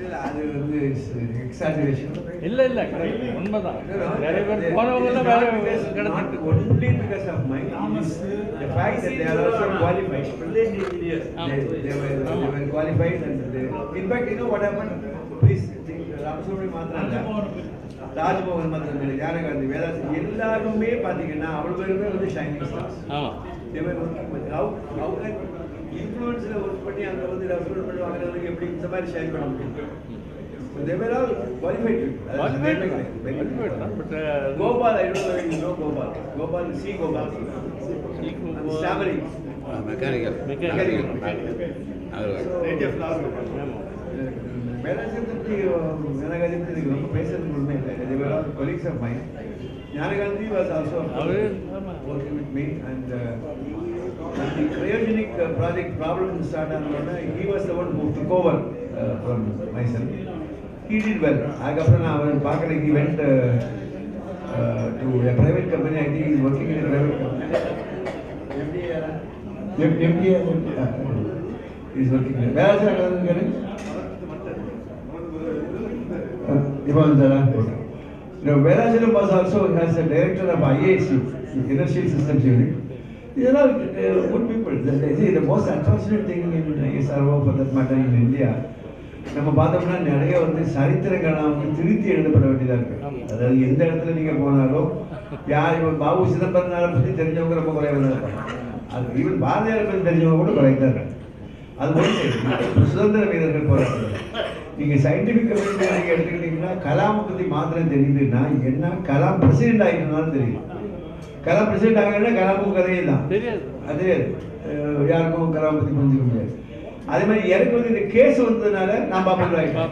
அது வந்து எக்ஸாஜரேஷன் இல்ல இல்ல உண்மைதான். நிறைய பேர் போனவங்கலாம் வேற not only because of my the fact that they are also qualified. They were qualified and they, in fact you know what happened, please think Ramsuri மாத்திரல்ல Rajmohan மாத்திரம் ஞானகாந்தி வேதாஸ் எல்லாருமே பாத்தீங்கன்னா அவ்வளவு பேருமே வந்து ஷைனிங் ஸ்டார்ஸ். ஆமா they were working with how can influencer work பண்ணி அங்க வந்து ரெஃபரல் பண்ணுவாங்க எப்படி இந்த மாதிரி ஷேர் பண்ண முடியும். So they were all qualified people. qualified but Gopal, I don't know if you know Gopal. Gopal, C. Gopal. Stammering. Mechanical. They were all colleagues of mine. Jnanagandhi was also working with me and the cryogenic project problem started on he was the one who took over from myself. He did well. He went to a private company. I think he is working in a private company. MDA. He is working there. Where is he? Verachalam was also as a director of IAC, Inertial Systems Unit. These are all good people. See, the most unfortunate thing in ISRO for that matter in India, நம்ம பார்த்தோம்னா நிறைய வந்து சரித்திரங்கள்லாம் வந்து திருத்தி எழுதப்பட வேண்டியதாக இருக்கு. அதாவது எந்த இடத்துல நீங்க போனாலும் யார் இப்போ பாபு சிதம்பரனாரை பற்றி தெரிஞ்சவங்க ரொம்ப குறைவாக தான் இருப்பாங்க. அது ஈவன் பாரதியாரை பற்றி தெரிஞ்சவங்க கூட குறைவாக இருக்காங்க. அது வந்து சுதந்திர வீரர்கள் போராட்டம். நீங்கள் சயின்டிஃபிக் கம்யூனிட்டி நீங்கள் எடுத்துக்கிட்டீங்கன்னா கலாம் பற்றி மாத்திரம் தெரியுதுன்னா என்ன கலாம் பிரசிடென்ட் ஆகிட்டனாலும் தெரியும். கலாம் பிரசிடென்ட் ஆகினா கலாமும் கதையே தான் அது யாருக்கும் கலாம் பற்றி புரிஞ்சுக்க முடியாது. அதே மாதிரி எனக்கு வந்து இந்த கேஸ் வந்ததுனால நான் பாப்புலர் ஆகிட்டேன்.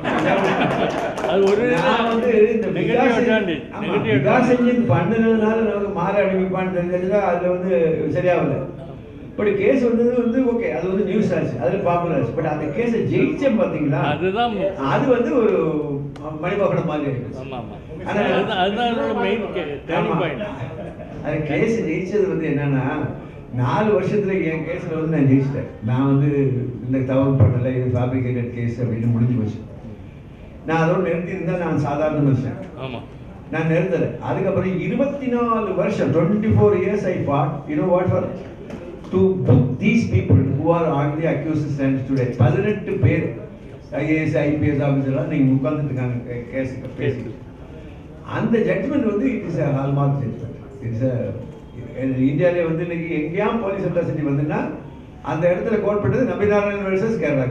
நான் வந்து இந்த விகாசஞ்சின் பண்ணதுனால நமக்கு மாற அனுப்பிப்பான்னு தெரிஞ்சதுன்னா அதில் வந்து சரியாகல. பட் கேஸ் வந்தது வந்து ஓகே, அது வந்து நியூஸ் ஆச்சு, அதில் பாப்புலர் ஆச்சு. பட் அந்த கேஸை ஜெயிச்சேன் பார்த்தீங்களா, அது வந்து ஒரு மணிமகுடம் மாதிரி ஆயிடுச்சு. அது கேஸ் ஜெயிச்சது வந்து என்னன்னா 4 வருஷத்துல என் கேஸில் வந்து நான் ஜெயிச்சிட்டேன். நான் வந்து இந்த தவறு பண்ணலை, இது ஃபேப்ரிகேட்டட் கேஸ் அப்படின்னு முடிஞ்சு போச்சு. நான் அதோடு நிறுத்தியிருந்தேன். நான் சாதாரண மனுஷன், நான் நிறுத்தலை. அதுக்கப்புறம் 24 வருஷம் 24 years I fought. You know what for? To book these people who are on the accused stand today. 18 பேர் IAS IPS ஆஃபீஸர்லாம் நீங்கள் உட்கார்ந்துட்டு இருக்காங்க கேஸுக்கு பேசி. அந்த ஜட்மெண்ட் வந்து it is a hallmark judgment. It's இந்தியாவிலே வந்து இன்னைக்கு எங்கேயாம் போலீஸ் அட்ராசிட்டி வந்துன்னா அந்த இடத்துல கோட் பண்ணது நம்பிநாராயணன் வெர்சஸ் கேரளா.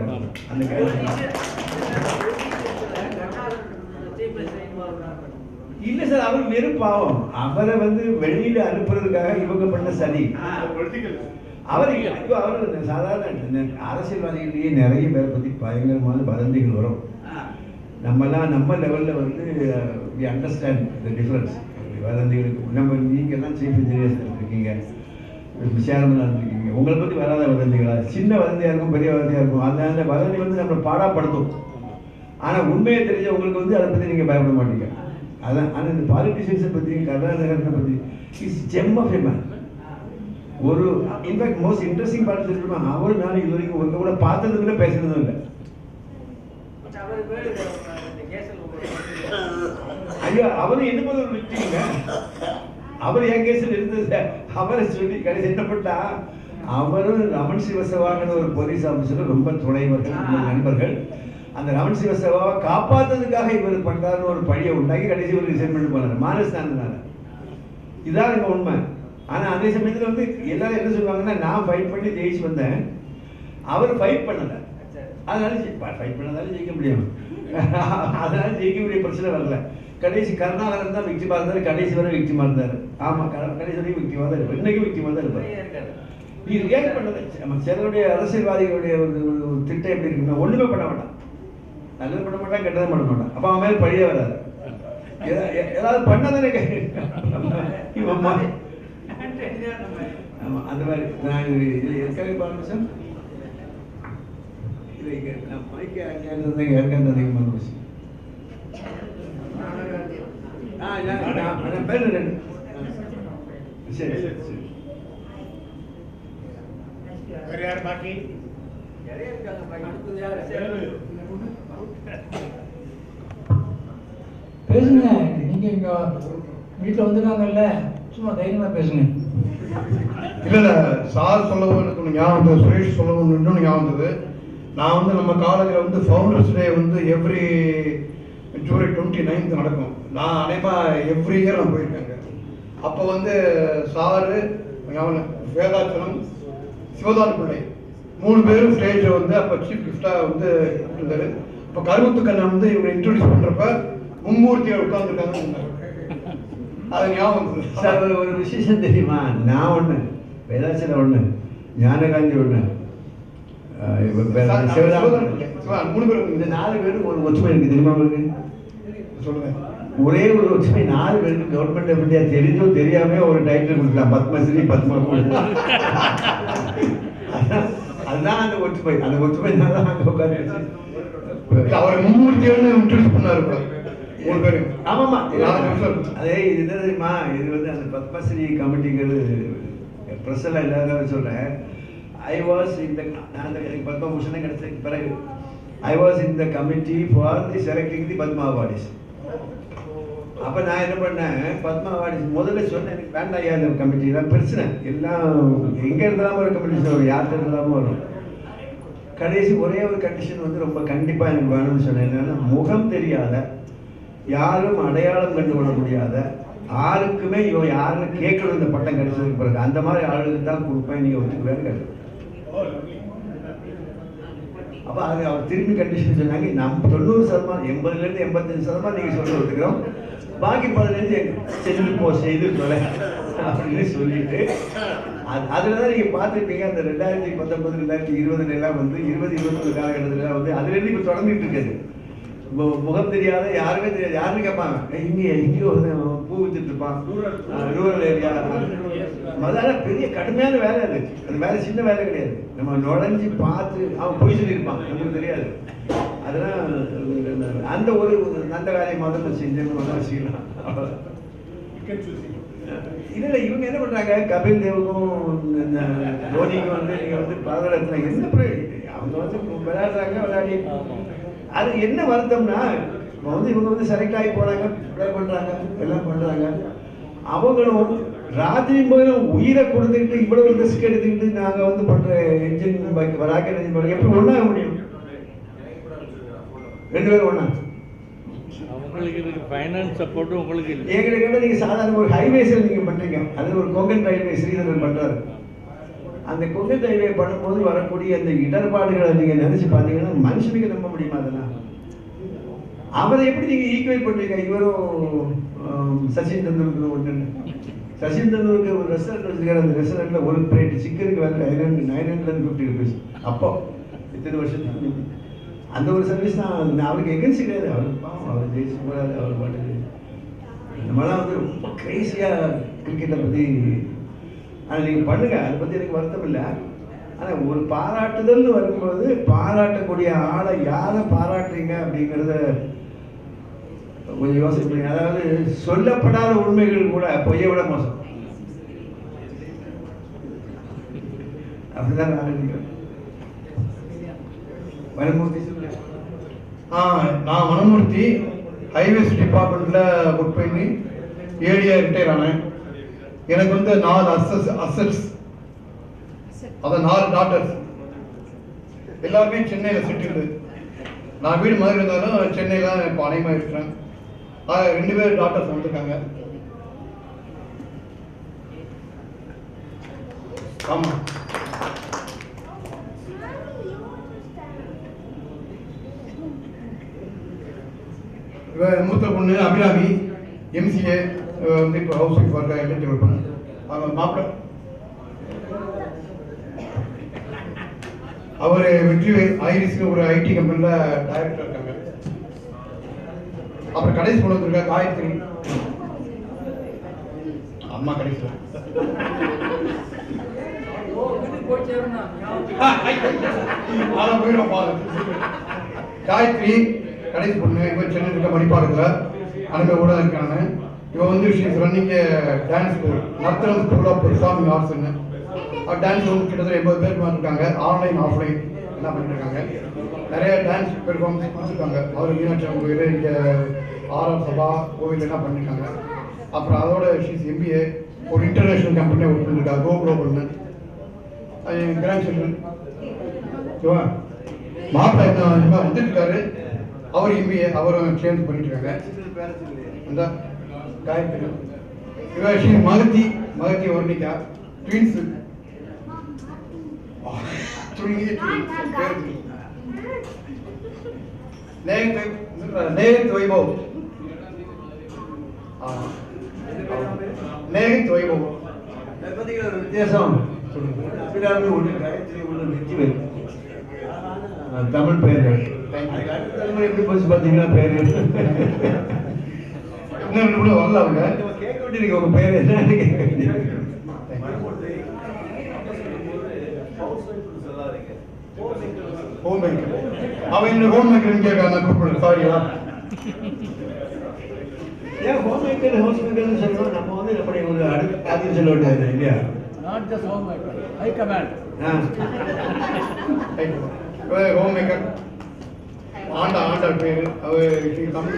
அந்த இல்ல சார், அவர் வெறும் பாவம். அவரை வந்து வெளியில அனுப்புறதுக்காக இவங்க பண்ண சதி. அவர் சாதாரண அரசியல்வாதிகளையே நிறைய பேரை பத்தி பயங்கரமான வதந்திகள் வரும். நம்மலாம் நம்ம லெவல்ல வந்து we understand the difference. வதந்திகளுக்கு நம்ம நீங்க எல்லாம் சீஃப் இன்ஜினியர்ஸ் இருக்கீங்க, சேர்மனாக இருக்கீங்க, உங்களை பற்றி வராத வதந்திகளா? சின்ன வதந்தியாக இருக்கும், பெரிய வதந்தியாக இருக்கும். அந்த வதந்தி வந்து நம்மளை பாடாப்படுத்தும். ஆனால் உண்மையை தெரிஞ்ச உங்களுக்கு வந்து அதை பற்றி நீங்கள் பயப்பட மாட்டீங்க. அதான். ஆனால் இந்த பாலிட்டிஷியன்ஸை பற்றி, கருணாநிதியை பற்றி is gem of a man. ஒரு இன்ஃபேக்ட் மோஸ்ட் இன்ட்ரெஸ்டிங் பார்ட் சொல்லிருப்பாங்க, அவரு நான் இது வரைக்கும் உங்க கூட பார்த்தது கூட பேசுறதும் இல்லை. ஐயோ, அவரும் என்ன போது ஒரு விட்டீங்க. அவர் என் கேஸில் இருந்தது அவரை சொல்லி கடைசி என்ன பண்ணா, அவரும் ரமன் சிவசேவாங்கிற ஒரு போலீஸ் ஆஃபீஸரும் ரொம்ப துணைவர்கள், நண்பர்கள். அந்த ரமன் சிவசேவாவை காப்பாற்றுறதுக்காக இவர் பண்றாருன்னு ஒரு பழியை உண்டாக்கி கடைசி ஒரு ரிசைன் பண்ணி போனார் மானஸ்தானத்தினால. இதான் எங்க உண்மை. ஆனா அதே சமயத்தில் வந்து எல்லாரும் என்ன சொல்லுவாங்கன்னா, நான் ஃபைட் பண்ணி ஜெயிச்சு வந்தேன், அவர் ஃபைட் பண்ணல, அதனால ஃபைட் பண்ணதால ஜெயிக்க முடியும், அதனால ஜெயிக்க முடிய பிரச்சனை வரல. கடைசி கருணாகரன் தான் விக்டிமா இருந்தாரு, கடைசி வரை விக்டிமா இருந்தாரு. ஆமா, கடைசி வரைக்கும் விக்டிமா தான் இருப்பார், இன்னைக்கு விக்டிமா தான் இருப்பார். நீ ரியாக்ட் பண்ணது சிலருடைய அரசியல்வாதிகளுடைய ஒரு திட்டம் எப்படி இருக்குன்னா, ஒண்ணுமே பண்ண மாட்டான், நல்லது பண்ண மாட்டான், கெட்டதும் பண்ண மாட்டான். அப்ப அவன் மேல பழியே வராது. ஏதாவது பண்ணதானே அந்த மாதிரி. நான் இது எதுக்காக பாருங்க சார், மைக்கு ஏற்கனவே அதிகமான விஷயம். பேர் சரி சரி சரி. பாக்கி நிறைய இருக்காங்க. பேசுங்க. நீங்க இங்க வீட்டில் வந்துருக்காங்கல்ல, சும்மா தைரியமா பேசுங்க. இல்ல சார் சொல்லவும் எனக்கு ஒன்று ஞாபகம் வந்தது, சுரேஷ் சொல்லவும் இன்னொன்று ஞாபகம் வந்தது. நான் வந்து நம்ம காலேஜில் வந்து ஃபவுண்டர்ஸ் டே வந்து எவ்ரி ஜூலை 29 நடக்கும். நான் அனைவரும் எவ்ரி இயர் நான் போயிருக்கேங்க. அப்போ வந்து சாரு வேதாச்சலம் சிவதான பிள்ளை 3 பேரும் ஸ்டேஜில் வந்து அப்போ சீஃப் கிஃப்டாக வந்து இருந்தார். இப்போ கருவத்துக்கண்ணை வந்து இவங்க இன்ட்ரோடியூஸ் பண்ணுறப்ப மும்மூர்த்திகள் உட்காந்துருக்காங்க. அது ஞாபகம் சார் ஒரு விசேஷம் தெரியுமா? நான் ஒன்று, வேதாச்சலம் ஒன்று, ஞானகாந்தி ஒன்று, மூணு பேரும் இந்த 4 பேரும் ஒரு ஒற்றுமை இருக்கு தெரியுமா உங்களுக்கு? சொல்லுங்க. ஒரே ஒரு ஒற்றுமை 4 பேருக்கு கவர்மெண்ட் பற்றியா தெரிஞ்சோ தெரியாம ஒரு டைட்டில் கொடுக்கலாம், பத்மஸ்ரீ பத்ம. அதுதான் அந்த ஒற்றுமை. அந்த ஒற்றுமை தான் அங்கே உட்காந்து அவர் மும்மூர்த்தியோட இன்ட்ரோடியூஸ் பண்ணாரு. 3 பேரும். ஆமாம்மா. அதே இது என்ன தெரியுமா? இது வந்து அந்த பத்மஸ்ரீ கமிட்டிங்கிறது ப்ரெஸ்ஸெல்லாம் இல்லாத சொல்கிறேன். ஐ வாஸ் இந்த நான் எனக்கு பத்மபூஷனே கிடைச்சதுக்கு பிறகு I was in the committee for the selecting the Padma awards. அப்போ நான் என்ன பண்ணேன், பத்மா அவார்ட்ஸ் முதல்ல சொன்னேன், எனக்கு வேண்டாம் ஐயா அந்த கமிட்டிலாம் பிரச்சனை, எல்லாம் எங்கே இருந்தாலும் ஒரு கமிட்டிஷன் வரும், யார்கிட்ட இருந்தாலும் வரும். கடைசி ஒரே ஒரு கண்டிஷன் வந்து ரொம்ப கண்டிப்பாக எனக்கு வேணும்னு சொன்னேன். என்னன்னா, முகம் தெரியாத, யாரும் அடையாளம் கண்டு கொள்ள முடியாத, யாருக்குமே இவன் யாருன்னு கேட்கணும் இந்த பட்டம் கிடைச்சதுக்கு பிறகு, அந்த மாதிரி ஆளுகளுக்கு தான் கொடுப்பேன், நீங்கள் ஒத்துக்குவேன்னு கேட்டு. அப்போ அது அவர் திரும்பி கண்டிஷன் சொன்னாங்க, நம்ம 90%, 80% 85% நீங்கள் சொல்ல ஒத்துக்கிறோம், பாக்கி 15 செஞ்சு செய்து சொல்ல அப்படின்னு சொல்லிட்டு அதில் தான் நீங்கள் பார்த்துருப்பீங்க. அந்த 2019 2020 எல்லாம் வந்து 2021 காலகட்டத்தில் வந்து அதுலேருந்து இப்போ தொடர்ந்துட்டு இருக்காது. முகம் தெரியாத, யாருமே தெரியாது, யாருன்னு கேட்பாங்க, இங்கேயோ பூ வித்துட்டு இருப்பான், ரூரல் ஏரியா. அதனால பெரிய கடுமையான வேலை அது. அது வேலை சின்ன வேலை கிடையாது. நம்ம நுழைஞ்சி பார்த்து அவன் பொய் சொல்லியிருப்பான், நமக்கு தெரியாது. அதெல்லாம் அந்த ஒரு நல்ல வேலையை முதல்ல செஞ்சேன்னு முதல்ல செய்யலாம். இல்லை இவங்க என்ன பண்ணுறாங்க, கபில் தேவுக்கும் தோனிக்கும் வந்து நீங்கள் வந்து பாரதத்தில் என்ன அவங்க வந்து விளையாடுறாங்க, விளையாடி அது என்ன வருத்தம்னா, வந்து இவங்க வந்து செலக்ட் ஆகி போகிறாங்க, ப்ளே பண்ணுறாங்க, எல்லாம் பண்ணுறாங்க. அவங்களும் ராத்திரி போதும் உயிரை கொடுத்துக்கிட்டு இவ்வளவு ரிஸ்க் எடுத்துக்கிட்டு நாங்கள் வந்து பண்ணுற என்ஜின் ராக்கெட் என்ஜின் பண்ணுறோம், எப்படி ஒன்றாக முடியும்? 2 பேரும் ஒன்றா? அவங்களுக்கு இதுக்கு ஃபைனான்ஸ் சப்போர்ட்டும் உங்களுக்கு இல்லை. எங்களை கேட்டால் நீங்கள் சாதாரண ஒரு ஹைவேஸில் நீங்கள் பண்ணுறீங்க, அது ஒரு கொங்கன் ரயில்வே ஸ்ரீதரன் பண்ணுறாரு. அந்த கொங்கன் ரயில்வே பண்ணும்போது வரக்கூடிய அந்த இடர்பாடுகளை நீங்கள் நினச்சி பார்த்தீங்கன்னா மனுஷனுக்கு நம்ப முடியுமா? அதெல்லாம் அவரை எப்படி நீங்கள் ஈக்குவேட் பண்ணுறீங்க? இவரும் சச்சின் தெண்டுல்கர் ஒன்று. சச்சின் தெண்டுல்கர் ஒரு ரெஸ்டாரண்ட் வச்சுருக்காரு, அந்த ரெஸ்டாரண்ட்டில் ஒரு பிளேட் சிக்கனுக்கு வேலை 950 rupees. அப்போ இத்தனை வருஷத்துக்கு அந்த ஒரு சர்வீஸ் தான். அவருக்கு எகன்சி கிடையாது, அவர் ஜெயிச்சு போகிறாரு, அவர் பாட்டு. நம்மளாம் வந்து ரொம்ப கிரேசியாக கிரிக்கெட்டை பற்றி ஆனால் நீங்கள் பண்ணுங்க, அதை பற்றி எனக்கு வருத்தம் இல்லை. ஆனால் ஒரு பாராட்டுதல்னு வரும்போது பாராட்டக்கூடிய ஆளை யாரை பாராட்டுறீங்க அப்படிங்கிறத கொஞ்சம் யோசனை பண்ணுங்க. அதாவது சொல்லப்படாத உண்மைகள் கூட பொய்யை விட மோசம். அப்படிதான் நான் நினைக்கிறேன். வனமூர்த்தி நான் வனமூர்த்தி ஹைவேஸ் டிபார்ட்மெண்ட்டில் ஒர்க் பண்ணி 7 இயர் ரிட்டையர் ஆனேன். எனக்கு வந்து 4 அசட்ஸ், அதான் 4 டாட்டர்ஸ். எல்லாருமே சென்னையில் செட்டில்டு. நான் வீடு மாதிரி இருந்தாலும் சென்னையில் இப்போ அனைமாக இருக்கிறேன். 2 பேர் டாட்டர்ஸ் வந்திருக்காங்க. ஆமாம், மூத்த பொண்ணு அபிராமி எம்சிஏ வந்து இப்போ ஹவுஸ் ஒய்ஃப் ஒர்க்காக எல்என்டி ஒர்க் பண்ண. அவங்க மாப்பிள்ள அவர் வெற்றிவேல் ஐரிஸ்க்கு ஒரு ஐடி கம்பெனியில் டைரக்டர் இருக்காங்க. அப்புறம் கடைசி பொண்ணு வந்திருக்கா காயத்ரி, அம்மா கடைசி காயத்ரி கடைசி பொண்ணு. இவன் சென்னை இருக்க மணிப்பாடுல அனுப்ப கூட இருக்காங்க. இவன் வந்து she's running dance school, Nartanam school of performing ஆர்ட்ஸ்ன்னு. டான்ஸ் வந்து கிட்டத்தட்ட 80 பேர் இருக்காங்க. ஆன்லைன் ஆஃப்லைன் என்ன பண்ணிட்டு இருக்காங்க. நிறைய டான்ஸ் பெர்ஃபார்மன்ஸ் கொடுத்துருக்காங்க. அவர் மீனாட்சி அம்மன் கோயில், இங்கே ஆர்ஆர் சபா கோவில் எல்லாம் பண்ணியிருக்காங்க. அப்புறம் அதோட ஷீஸ் எம்பிஏ ஒரு இன்டர்நேஷ்னல் கம்பெனியில் ஒர்க் பண்ணியிருக்கா, கோ குளோபல்னு. அது என் கிராண்ட் சில்ட்ரன் ஓகேவா. மாப்பிள்ளை வந்துருக்காரு, அவர் எம்பிஏ, அவரும் சேர்ந்து பண்ணிட்டு இருக்காங்க. அந்த காயத்ரி இவ ஸ்ரீ மகத்தி வர்ணிகா ட்வின்ஸ். நேஹித் வைபவ், நேஹித் வைபவ். வித்தியாசம் அபிராமி ஒன்று, காயத்ரி ஒன்று, நெத்திவேல். தமிழ் பெயர்கள். அடுத்த தலைமுறை எப்படி போச்சு பார்த்தீங்கன்னா பேரு இன்னும் கூட வரல அவங்க. கேட்க வேண்டியிருக்கு உங்க பேர் என்னன்னு கேட்க வேண்டியிருக்கு. Home maker. அவன் இந்த ஹோம் மேக்கர் கேட்காங்க, கூப்பிடுறேன். சாரியா. ஏன் ஹோம் மேக்கர் சொல்லணும்? நம்ம வந்து எப்படி ஒரு அடுத்து சொல்ல வேண்டியது இல்லையா? Not just home maker, high command. Home maker Andal பேர். அவர் தமிழ்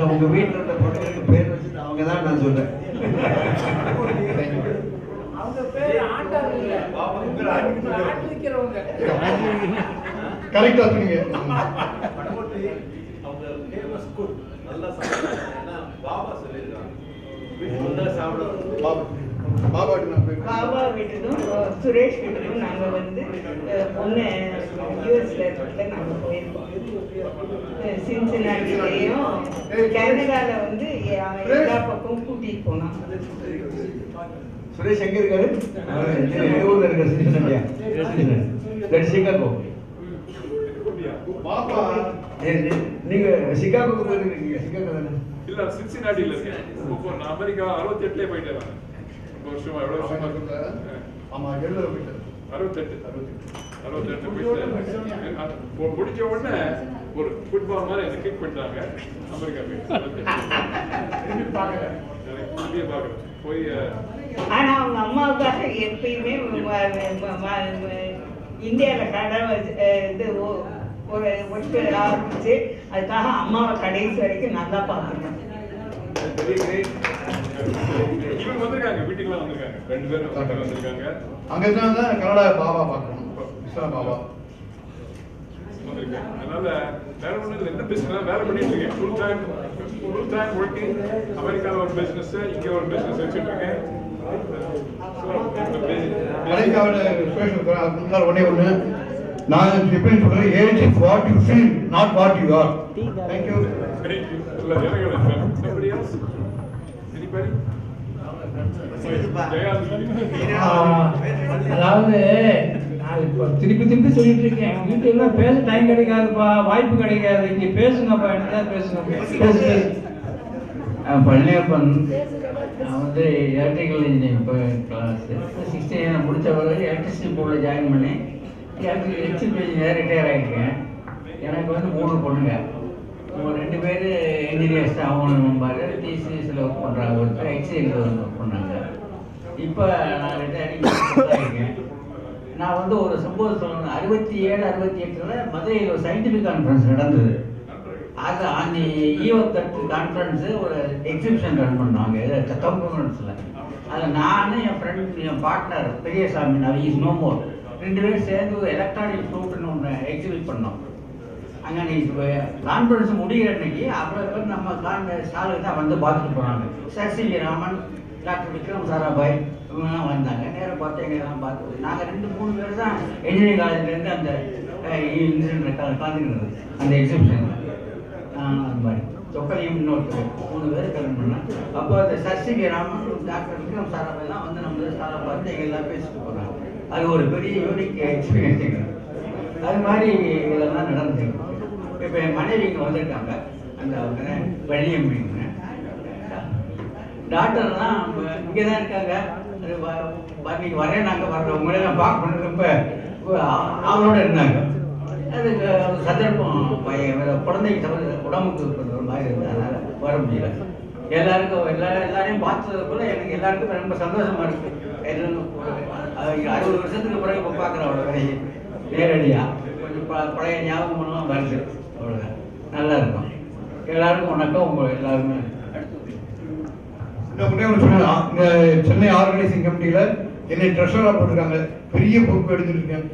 உங்க வீட்டில் உள்ள பொண்ணுங்களுக்கு பேர் வச்சு அவங்க தான் நான் சொல்றேன். கரெக்டா சொன்னீங்க. பாபா வீட்டுக்கும் சுரேஷ் வீட்டுக்கும் நாங்கள் வந்து பொண்ணு யூஎஸ்ல இருக்கிறதுல நாங்கள் போயிருக்கோம். சின்சினாட்டிலையும் கனடாவில் வந்து எல்லா பக்கம் கூட்டிகிட்டு போனோம். சுரேஷ் எங்க இருக்காரு? ஊர்ல இருக்காரு. சின்சினாட்டியா? சிகாகோ. நீங்க சிகாகோக்கு போயிருக்கீங்க? சிகாகோ தானே? இல்ல, சின்சினாட்டில இருக்கேன். இப்போ நான் அமெரிக்கா 68 போயிட்டேன். வருஷமா எவ்வளவு வருஷமா இருக்கு? ஆமா, 70 போயிட்டு 68 போயிட்டு முடிச்ச உடனே ஒரு ஃபுட்பால் மாதிரி எனக்கு கிக் பண்ணிட்டாங்க. அமெரிக்கா போய் போய் ஆனா அவங்க அம்மாவுக்காக எப்பயுமே இந்தியாவில் கடை இது ஒரு ஒர்க்கு ஆரம்பிச்சு அதுக்காக அம்மாவை கடைசி வரைக்கும் நல்லா பார்க்கணும். இவங்க வந்திருக்காங்க, வீட்டுக்குலாம் வந்திருக்காங்க. 2 பேரும் வந்திருக்காங்க. அங்க இருந்தாங்க. கனடா பாபா பார்க்கணும், விஸ்வநாத் பாபா வந்திருக்கேன். அதனால வேற ஒண்ணு என்ன பிசினஸ் வேலை பண்ணிட்டு இருக்கேன். Full time working. அமெரிக்காவில் ஒரு பிசினஸ், இங்க ஒரு பிசினஸ் வச்சுட்டு இருக்கேன். அமெரிக்காவில் ஒன்னே ஒண்ணு நான் எப்படி சொல்றேன், age is what you feel, not what you are. Thank you. Somebody else? Anybody? அதாவது நான் இப்போ திருப்பி சொல்லிட்டு இருக்கேன். வீட்டுல பேச டைம் கிடைக்காதுப்பா, வாய்ப்பு கிடைக்காது. இங்க பேசுங்கப்பா, என்னதான் பேசுங்க. பழனியப்பன், நான் வந்து எலக்ட்ரிக்கல் இன்ஜினியரிங் கிளாஸ் 16 முடிச்ச பிறகு எலக்ட்ரிசிட்டி போர்டில் ஜாயின் பண்ணி எலக்ட்ரிக்கல் இன்ஜினியர் ரிட்டையர் ஆகிருக்கேன். எனக்கு வந்து 3 பொண்ணுங்க. 2 பேர் இன்ஜினியர்ஸ் தான். அவங்க டிசிஎஸில் ஒர்க் பண்ணுறாங்க, ஒருத்தர் எக்ஸிஎல்ல ஒர்க் பண்ணாங்க. இப்போ நான் ரிட்டையர் ஆகிருக்கேன். நான் வந்து ஒரு சம்பவம் சொல்லணும். 67, 68 மதுரையில் ஒரு சயின்டிஃபிக் கான்ஃபரன்ஸ் நடந்தது. அது அந்த ஈவத்தட்டு கான்ஃபரன்ஸு ஒரு எக்ஸிபிஷன் ரன் பண்ணாங்க கம்பெனிஸில். அதில் நான், என் ஃப்ரெண்ட், என் பார்ட்னர் பெரியசாமி, நான் இஸ் நோ மோர், 2 பேரும் சேர்ந்து ஒரு எலக்ட்ரானிக் ஃப்ளூட்னு ஒன்று எக்ஸிபிட் பண்ணோம். அங்கே அன்றைக்கி கான்ஃபரன்ஸ் முடிகிற அன்னைக்கு அவ்வளோ பேர் நம்ம ஸ்டாலுக்கு தான் வந்து பார்த்துட்டு போனாங்க. சசி ராமன், டாக்டர் விக்ரம் சாராபாய் இவங்கெல்லாம் வந்தாங்க. நேரம் பார்த்து எங்கெல்லாம் பார்த்து நாங்கள் 2-3 பேர் தான் இன்ஜினியரிங் காலேஜ்லேருந்து அந்த இன்சிடென்ட் கலந்துக்கிறது அந்த எக்ஸிபிஷனில். அந்த மாதிரி சொக்கலியும் இன்னொருத்தர் 3 பேர் கல்யாணம் பண்ணேன். அப்போ அந்த சசி ராமன், டாக்டர் விக்ரம் சாராபாய்லாம் வந்து நம்ம ஸ்டாலை பார்த்து எங்கெல்லாம் பேசிட்டு போகிறாங்க. அது ஒரு பெரிய யூனிக் எக்ஸ்பீரியன்ஸுங்க. அது மாதிரி இதெல்லாம் நடந்துருக்கு. இப்போ என் மனைவி இங்கே வந்திருக்காங்க. அந்த வள்ளியம்மைங்க டாக்டர்லாம் இங்கே தான் இருக்காங்க. இன்னைக்கு வரேன், நாங்கள் வர்றோம், உங்களே நான் பார்க்க பண்ணுறப்ப அவங்களோட இருந்தாங்க. அதுக்கு சந்தர்ப்பம் குழந்தைக்கு உடம்புக்கு ஒரு மாதிரி இருந்தது, அதனால் வர முடியல. எல்லாரையும் பார்த்ததுக்குள்ள எனக்கு எல்லாருக்கும் ரொம்ப சந்தோஷமா இருக்கு. எல்லாம் 60 வருஷத்துக்கு பிறகு இப்போ பார்க்குறேன் அவ்வளோ வேலையை நேரடியாக. கொஞ்சம் பழைய ஞாபகமெல்லாம் வருது. அவ்வளோதான், நல்லா இருக்கும். எல்லாருக்கும் வணக்கம். உங்கள் எல்லாருமே இந்த சென்னை ஆர்கனைசிங் கமிட்டியில என்னை ட்ரெஷரா போட்டிருக்காங்க. பெரிய பொறுப்பு எடுத்துட்டு இருக்கேன்.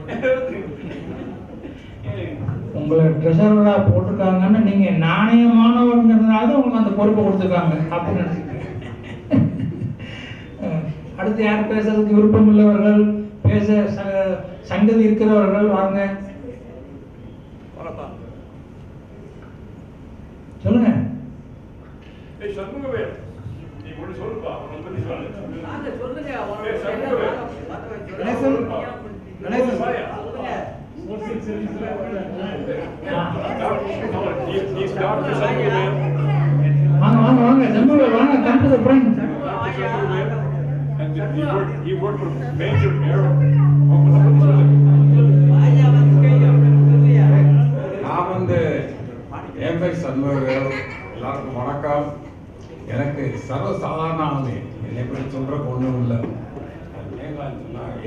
உங்களை ட்ரெஷரராக போட்டிருக்காங்கன்னு நீங்கள் நாணயமானவங்கிறதுனால தான் உங்களுக்கு அந்த பொறுப்பை கொடுத்துருக்காங்க அப்படின்னு நினச்சிக்கிறேன். அடுத்து யார் பேசுறதுக்கு விருப்பம் உள்ளவர்கள், பேச சங்கதி இருக்கிறவர்கள் வாங்க, சொல்லுங்க. சண்முகவேல், நீ ஒன்று சொல்லுப்பா, உன்னை பத்தி சொல்லு. வாங்க வாங்க வாங்க சண்முகவேல் வாங்க, come to the front. And he worked for Major Arrow. நான் வந்து என் பேர் சண்முகவேல். எல்லாருக்கும் வணக்கம். எனக்கு சர்வசாதாரண ஆளு, என்னை பற்றி சொல்றதுக்கு ஒன்றும் இல்லை.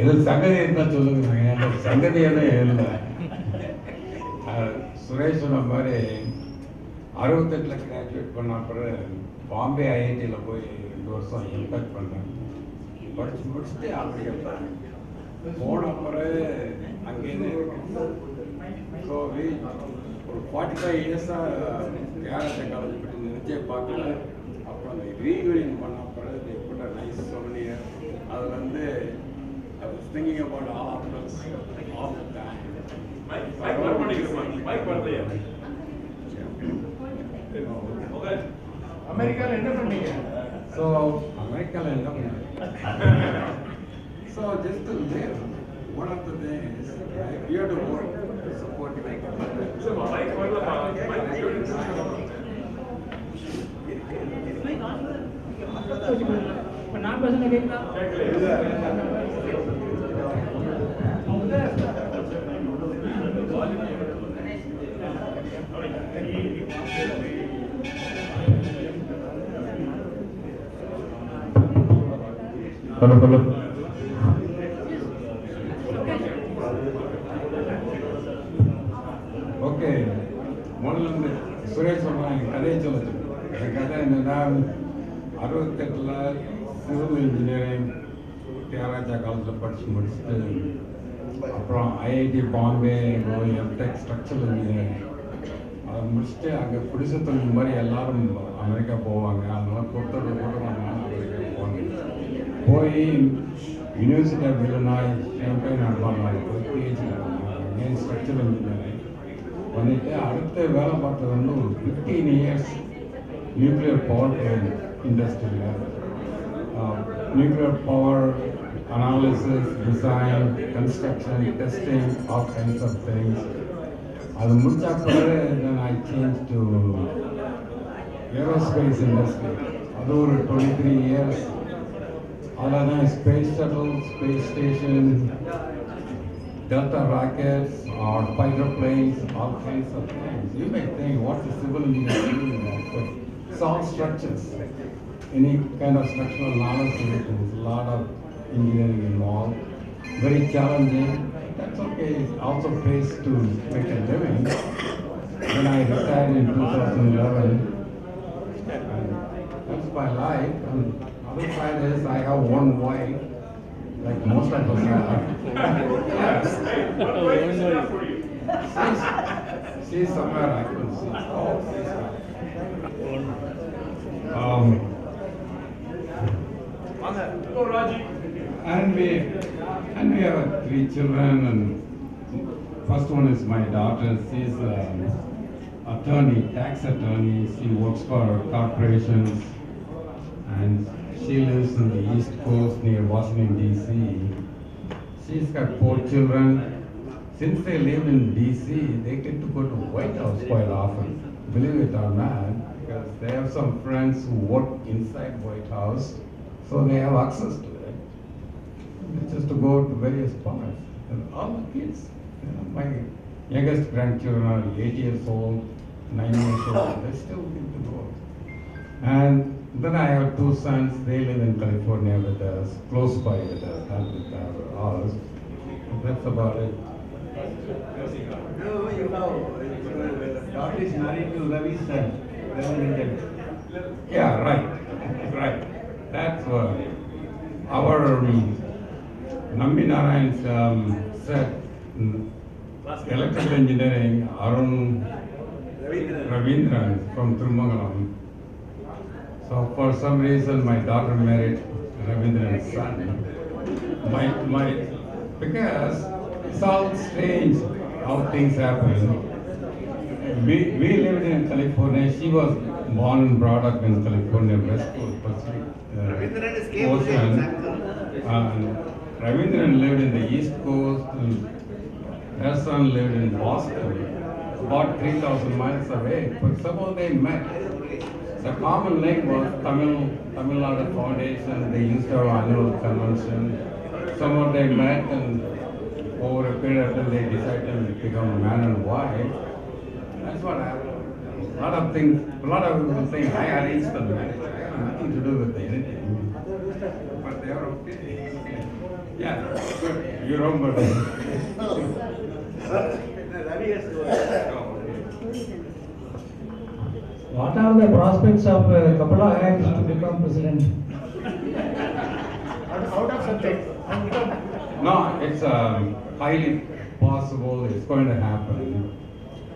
எது சங்கதி இருந்தா சொல்லுங்க, எனக்கு சங்கதி எதுவும் இல்லை. சுரேஷ் சொன்ன மாதிரி 68 கிராஜுவேட் பண்ண அப்புறம் பாம்பே ஐஐடியில் போய் 2 வருஷம் எம்பெக்ட் பண்ணேன். படிச்சு முடிச்சுட்டு அப்படியே போன பிறகு அங்கேருந்து ஸோ ஒரு 45 இயர்ஸாக கேரளா காலேஜ் பற்றி நினைச்சே பார்க்கல. அப்புறம் அந்த ரீயூனியன் பண்ண பிறகு கூட நைஸ் சொன்னியர். அதில் வந்து I was thinking about all of us all the time. அமெரிக்கால என்ன பண்ணீங்க? So அமெரிக்கால என்ன பண்ணீங்க? So just to live, one of the things you have to work to support your இப்போ நான் பேசுன கேட்குறா? Hello hello. ஓகே, முதல்ல சுரேஷ் சொல்கிறான் என் கதையை சொல்ல. என் கதை என்னென்னா 68 சிவில் இன்ஜினியரிங் தியாகராஜா காலேஜில் படித்து முடிச்சுட்டு அப்புறம் ஐஐடி பாம்பே போய் எம்டெக் ஸ்ட்ரக்சரல் இன்ஜினியரிங் அதை முடிச்சுட்டு அங்கே பிடிச்ச தொழில் மாதிரி எல்லாரும் அமெரிக்கா போவாங்க. அதனால கொடுத்தது கூட நாங்கள் அமெரிக்கா போவாங்க. போய் யூனிவர்சிட்டி ஆஃப் இல்லினாய் ஷாம்பைன் அர்பானில் போய் பிஹெச்டி பண்ணாங்க ஸ்ட்ரக்சரல் இன்ஜினியரிங் பண்ணிவிட்டு அடுத்த வேலை பார்த்தது வந்து ஒரு 15 இயர்ஸ் நியூக்ளியர் பவர் பிளான்ட் இண்டஸ்ட்ரியில் nuclear power analysis, design, construction, testing, all kinds of things. அது முடிச்ச பிறகு then I changed to aerospace industry. அது ஒரு 23 years. அதில் தான் space shuttle, space station, Delta rockets or fighter planes, all kinds of things. You may think, what's the civil engineering? But it's all structures. Any kind of structural knowledge, there's a lot of engineering involved. Very challenging. That's okay. It also pays to make a living. When I retired in 2011, and that's my life. And other side is I have one wife, like most of us have. Yes. She's somewhere I could see. Oh, she's and we have 3 children, and first one is my daughter. She's an attorney, tax attorney. She works for corporations, and she lives in the East Coast near Washington DC. She's got 4 children. Since they live in DC, they get to go to White House quite often, believe it or not, because they have some friends who work inside White House, so they have access to it. It's just to go to various parts. And all the kids, my youngest grandchildren are 8 years old, 9 years old, they still get to go. And Then I have two sons. They live in California with us, close by with us, not with ours. That's about it. No, you know, your daughter is married to Ravi's son, Ravi. Yeah, right. That's our Nambi Narayan's said electrical engineering, Arun Ravindran from Thirumangalam. So for some reason, my daughter married Ravindran's son. Because it's all strange how things happen. We lived in California. She was born and brought up in California, West Coast, Ocean. And Ravindran lived in the East Coast, and her son lived in Boston, about 3,000 miles away. But somehow they met. The common link was Tamil Nadu Foundation. They used to have annual convention. Somehow they met, and over a period of time they decided to become man and wife. That's what happened. A lot of people think I arranged the marriage. I have nothing to do with anything. But they are okay. Yeah, good. You remember What are the prospects of Kamala Harris to become president? Out of subject. No, it's highly possible. It's going to happen.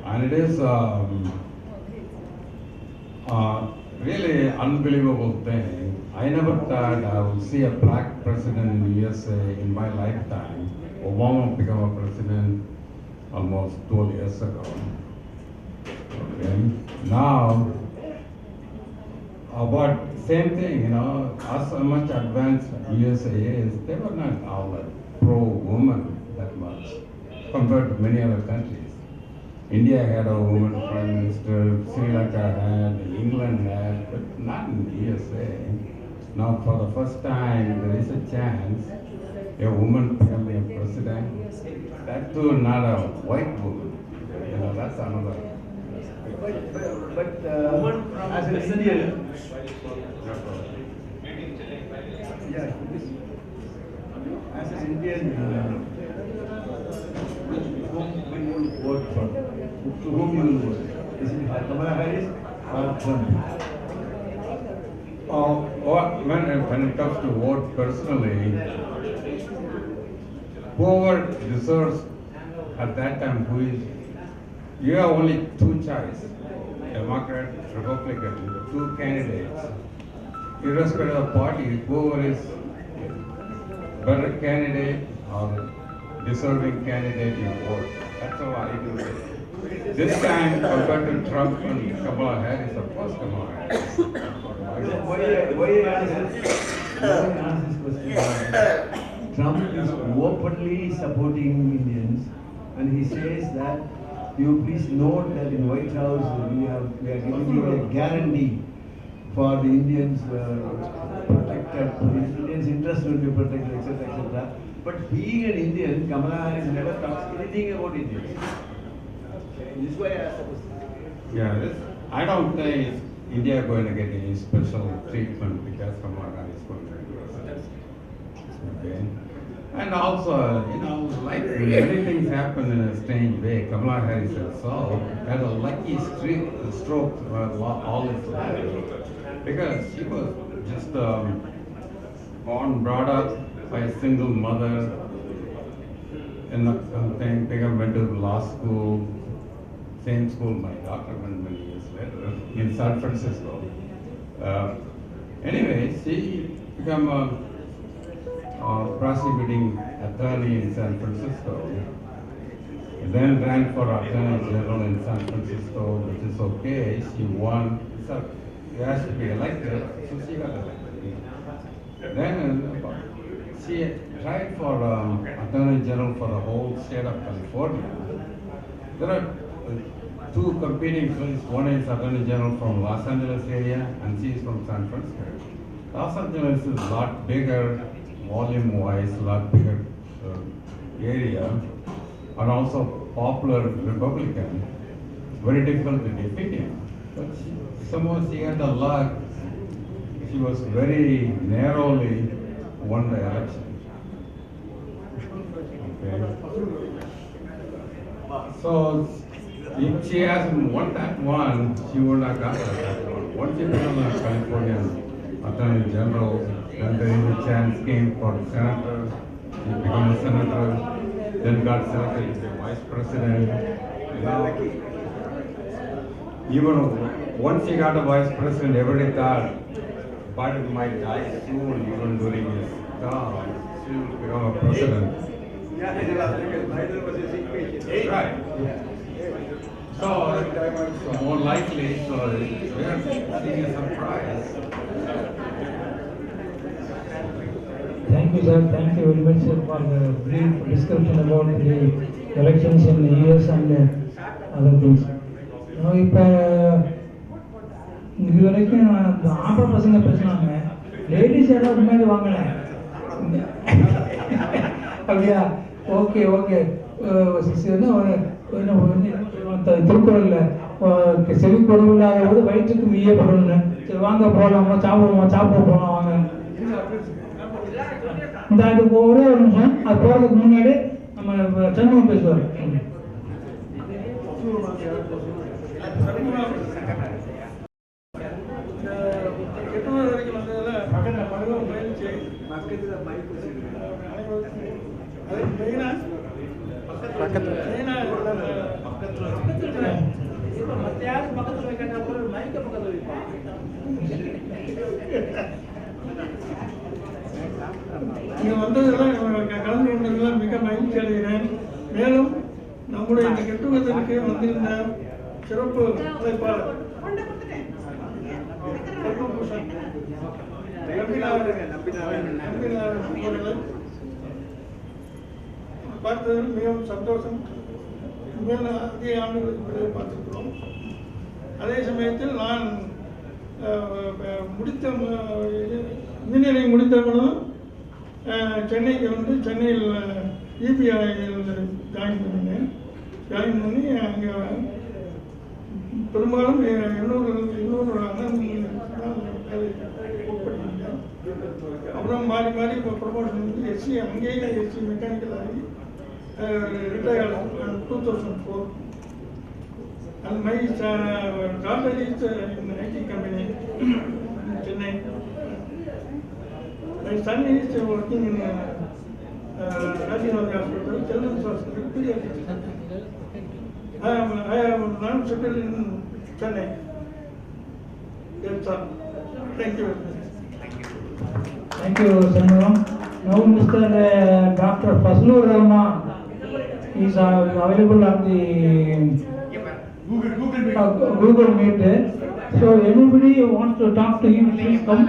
And it is really unbelievable thing. I never thought I would see a black president in the USA in my lifetime. Obama became a president almost 12 years ago. Okay. Now, about same thing, as much advanced USA is, they were not all that pro-woman that much compared to many other countries. India had a woman prime minister, Sri Lanka had, England had, but not in the USA. Now for the first time, there is a chance a woman becoming a president. That too, not a white woman. That's another. But as an Indian, as an Indian, whom will you vote for? To whom you will vote? Is it Kamala Harris or Trump? When it comes to vote personally, whoever deserves at that time, you have only two choices, Democrat, Republican, the two candidates. Irrespective of party, whoever is better candidate or deserving candidate, you vote. That's how I do it. This time, compared to Trump and Kamala Harris, of course Kamala Harris. Why I ask this question? Trump is openly supporting Indians, and he says that you please note that in White House we are giving you a guarantee for the Indians protected, Indians' interests will be protected, etc., etc. But being an Indian, Kamala Harris never talks anything about Indians. This is why I asked the question. Yeah, I don't think India is going to get any special treatment because Kamala Harris is going to be president. Okay. And also, like many things happen in a strange way. Kamala Harris herself had a lucky stroke all his life because she was just born, brought up by a single mother, and went to law school, same school my daughter went many years later in San Francisco. Anyway, she became a prosecuting attorney in San Francisco. Then ran for Attorney General in San Francisco, which is okay. She won. So she has to be elected, so she got elected. Then she tried for Attorney General for the whole state of California. There are two competing places. One is Attorney General from Los Angeles area, and she is from San Francisco. Los Angeles is a lot bigger, volume-wise, a lot bigger area, and also popular Republican. Very difficult to defeat him. But somehow she had the luck. she was very narrowly won the election. Okay. So if she hasn't won that one, she would not got that one. Once she became a Californian Attorney General, then there is a chance came for senator. She became a senator, then got selected as a vice president. Now, even once she got a vice president, everybody thought Biden might die soon, even during his term. She will become a president. Right. So more likely, so we are seeing a surprise. Thank you, sir. Thank you very much, sir, for the brief description about the elections in the US and other things. Now, இப்போ இது வரைக்கும் அந்த ஆம்பளை பசங்க பேசுனாங்க, ladies யாராவது முன்னாடி வாங்கல அப்படியா? Okay okay. திருக்குறள்ல செவி கொடுவில்லாத போது வயிற்றுக்கு மெய்ய படணும்னு. சரி வாங்க போகலாமா, சாப்பிட போகலாம் வாங்க. இந்த அதுக்கு ஒரே ஒரு நிமிஷம், அது போகிறதுக்கு முன்னாடி நம்ம சண்முகம் பேசுவார். இங்கே வந்ததெல்லாம் கலந்து கொண்டதெல்லாம் மிக மகிழ்ச்சி அடைகிறேன். மேலும் நம்முடைய இந்த கெட்டுவதற்கு வந்திருந்த சிறப்பு அழைப்பாளர் பார்த்ததில் மிகவும் சந்தோஷம். மேல் அதிக ஆண்டுகளுக்கு பிறகு பார்த்திருக்கிறோம். அதே சமயத்தில் நான் முடித்த இன்ஜினியரிங் முடித்தவனும் சென்னைக்கு வந்து சென்னையில் இபிஐயில் ஜாயின் பண்ணி அங்கே பெரும்பாலும் இன்னொரு அண்ணன் வேலை உட்பட்டிருந்தேன். அப்புறம் மாறி இப்போ ப்ரொமோஷன் வந்து எஸ்சி, அங்கேயே எஸ்சி மெக்கானிக்கல் ஆகி retired 2004. And my daughter is in IT company in Chennai. My son is working in Rajinavi Hospital, Children's Hospital, pediatrics. I am now settled in Chennai. That's all. Thank you. Thank you, Shanmugam. Now, Mr. Dr. Fazlur Rahman is available on the Google Meet. So, anybody wants to talk to him, please come.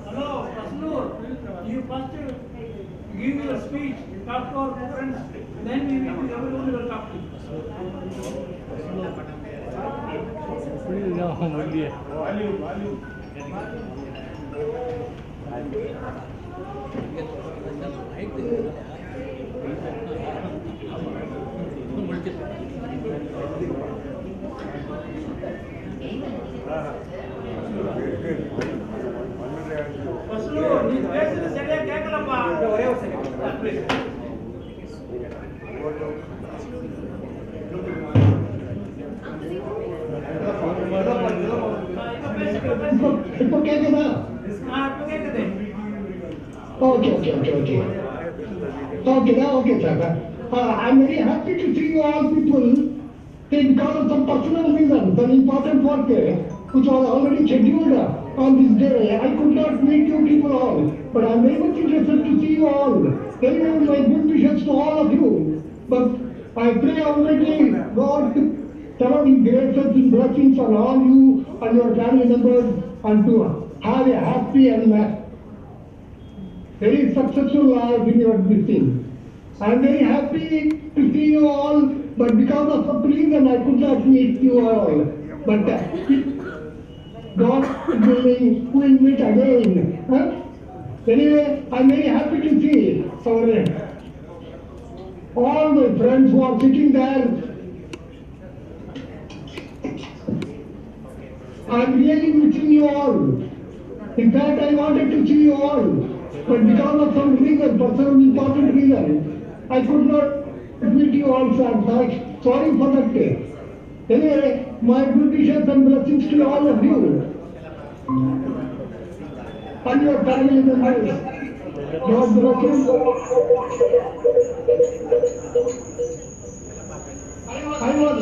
Hello, Fazlur. You first give your speech, talk to our friends, then we will talk to you. நீ பேசுறது சரியா கேட்கலப்பா. ஒரே ஒரு second. இப்போ கேக்குதா? இப்போ கேக்குது. Okay, sir. I'm very happy to see you all people. Because of some personal reasons, an important work which was already scheduled on this day, I could not meet you people all. But I'm very much interested to see you all. Anyway, my good wishes to all of you. But I pray already God to shower His graces and blessings on all you and your family members, and to have a happy and very successful life in your business. I'm very happy to see you all, but because of some reason I could not meet you all. But God is willing, we will meet again. Anyway, I'm very happy to see all my friends who are sitting there I'm really missing you all. In fact, I wanted to see you all, but because of some reason, for some important reason, I could not meet you all, sir. Sorry for that day. Anyway, my good wishes and blessings to all of you and your family members. God bless you. I was,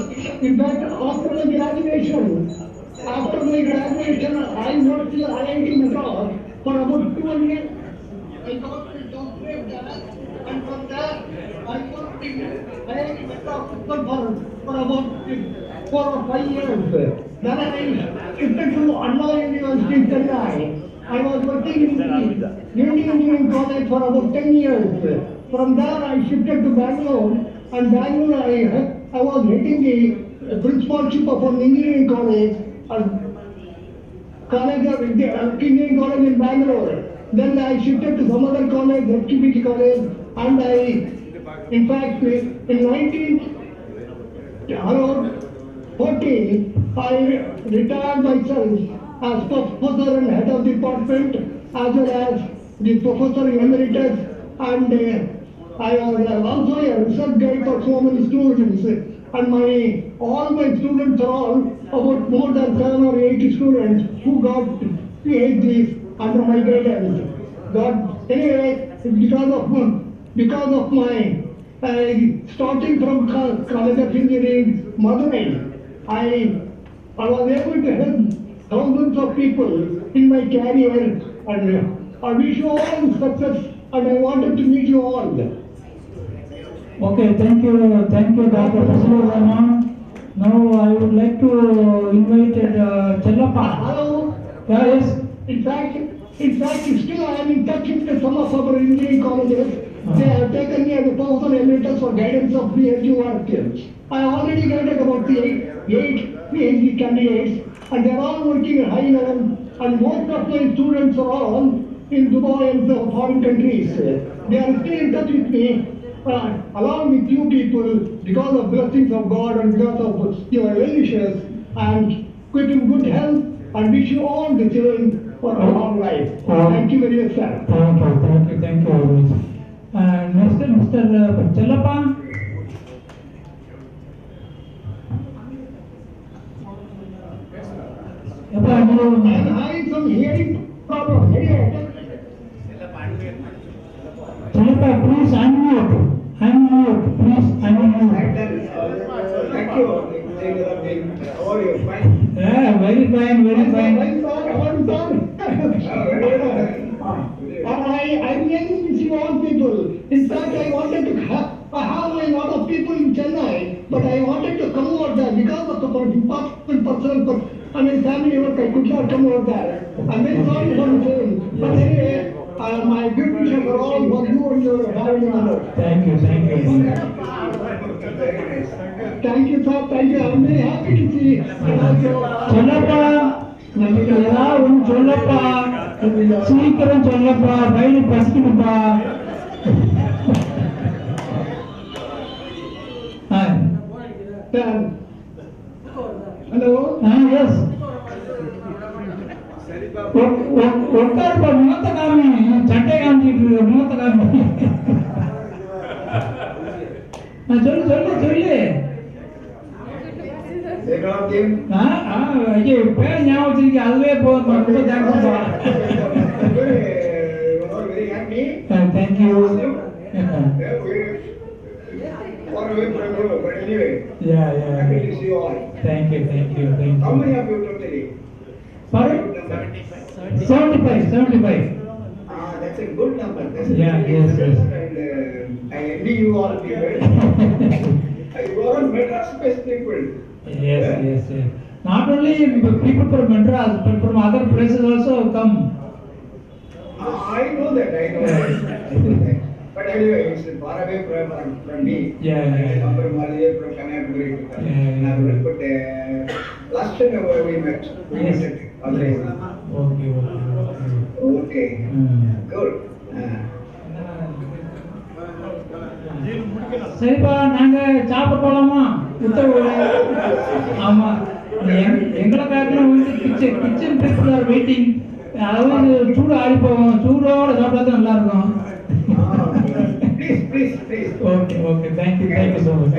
in fact, after my graduation, I worked in IIT Madras for about 2 years. I got my doctorate there, and from there, I worked in IIT Madras for about 4 or 5 years. Then I shifted to Anna University, Chennai. I was working in the Unity Engineering College for about 10 years. From there, I shifted to Bangalore, and Bangalore, I was heading the principalship of an engineering college, engineering college in Bangalore. Then I shifted to some other college, FTPT college, and in fact, in 1914, I retired myself as professor and head of department, as well as the professor emeritus, and I was also a research guide for so many students, and all my students are all about more than 7 or 8 students who got PhDs under my guidance. Anyway, because of my starting from College of Engineering, Madurai, I was able to help thousands of people in my career, and I wish you all success, and I wanted to meet you all. Okay, thank you, Dr. Fazlur Rahman. Now I would like to invite Chellappa. Hello. Yes. In fact, still I am in touch with some of our engineering colleges. They have taken me as a professor emeritus for guidance of PhD work. I already guided about 8 PhD candidates, and they are all working at high level, and most of my students are all in Dubai and foreign countries. They are still in touch with me. Along with you people, because of blessings of God and because of your well wishes, and keep in good health, and wish you all the children for a long life. Thank you very much, sir. Thank you very much. And next, Mr. Chellappa. I'm having some hearing problem. Chellappa, please unmute. Please unmute. Thank you. How are you? Fine? Yeah, very fine. I really miss you all people. In fact, I wanted to have a lot of people in Chennai, but I wanted to come over there because of the personal family work. I could not come over there. I'm very sorry for the same. But anyway, my good wishes are all for you and your family members. Thank you. Thank you, sir. Thank you. I'm very happy to see you. Chellappa, Chellappa, சீக்கிரம் சொல்லப்பா, வயிறு பசிக்குதுப்பா. Hello? Yes. உட்காருப்பா, முகத்தை காமி, சட்டை காமிச்சிட்டு இருக்கு, முகத்தை காமி. சொல்லு. ஐயோ, பேர் ஞாபகம் வச்சிருக்கீங்க, அதுவே போதும். ரொம்ப தேங்க்ஸ்ப்பா. Thank you. Far away from you, but anyway. Yeah. Happy to see you all. Thank you. How many of you totally? Sorry? 75. That's a good number. Yes. And I envy you all people. You are all Madras-based people. Yes. Not only people from Madras, but from other places also come. I know that. But anyway, it's far away from me. Yeah. I come from Malaysia, from Kanyakumari. But last time we met. Yes. Okay. Good. சரிப்பா, நாங்க சாப்பிட போலாமா? ஆமா. எங்களை காட்டினா வந்து kitchen people are waiting. அதாவது சூடு ஆடி போவோம், சூடோட சாப்பிட்டா தான் நல்லா இருக்கும். Please, please, please. Okay okay, thank you so much.